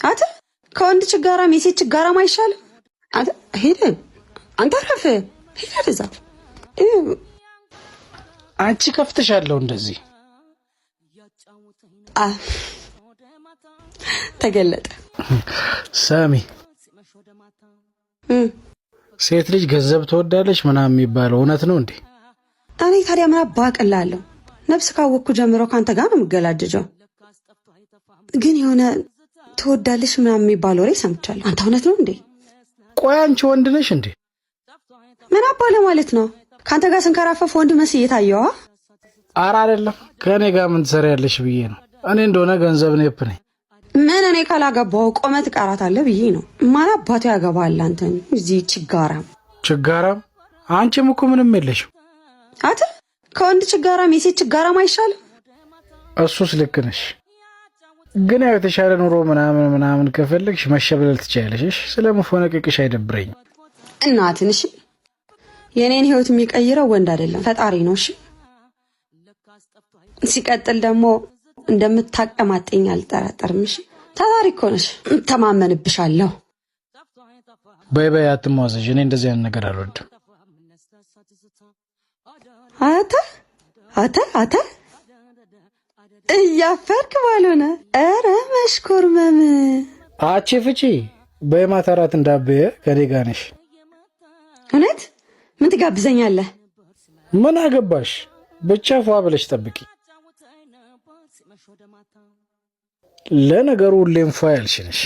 አተ ከወንድ ችጋራም የሴት ችጋራም አይሻልም? አተ ሄደ አንተ አረፈ ሄደ እዛ አንቺ ከፍተሻለሁ እንደዚህ ተገለጠ። ሳሚ ሴት ልጅ ገንዘብ ትወዳለች ምናምን የሚባለው እውነት ነው እንዴ? እኔ ታዲያ ምን አባቅላለሁ? ነፍስ ካወቅኩ ጀምሮ ካንተ ጋር ነው የምገላድጀው። ግን የሆነ ትወዳለች ምናምን የሚባለው ወሬ ሰምቻለሁ። አንተ እውነት ነው እንዴ? ቆይ አንቺ ወንድ ነሽ እንዴ? ምን አባለ ማለት ነው? ካንተ ጋር ስንከራፈፍ ወንድ መስዬ እየታየዋ? ኧረ አይደለም ከእኔ ጋር ምን ትሰሪያለሽ ብዬ ነው። እኔ እንደሆነ ገንዘብ ነኝ ነኝ። ምን እኔ ካላገባው ቆመት ቀራታለህ ብዬ ነው። ማን አባቱ ያገባል አንተን? እዚህ ችጋራም አንቺም እኮ ምንም የለሽም። አተ ከወንድ ችጋራም የሴት ችጋራም አይሻልም? እሱስ ልክ ነሽ። ግን ያው የተሻለ ኑሮ ምናምን ከፈለግሽ መሸብለል ትችያለሽ። ስለመፎነቅቅሽ አይደብረኝም። እናትን እሺ፣ የኔን ህይወት የሚቀይረው ወንድ አይደለም ፈጣሪ ነው። እሺ ሲቀጥል ደግሞ እንደምታቀማጠኝ አልጠራጠርም። እሺ ታታሪ እኮ ነሽ፣ እተማመንብሻለሁ። በይ አትሟዘዥ። እኔ እንደዚህ አይነት ነገር አልወድም። አተ እያፈርክ ባልሆነ ኧረ መሽኮርመም አቺ ፍቺ በማታራት እንዳበየ ከኔ ጋር ነሽ። እውነት ምን ትጋብዘኛለህ? ምን አገባሽ? ብቻ ፏ ብለሽ ጠብቂ። ለነገሩ ሁሌም ፏ ያልሽ ነሽ።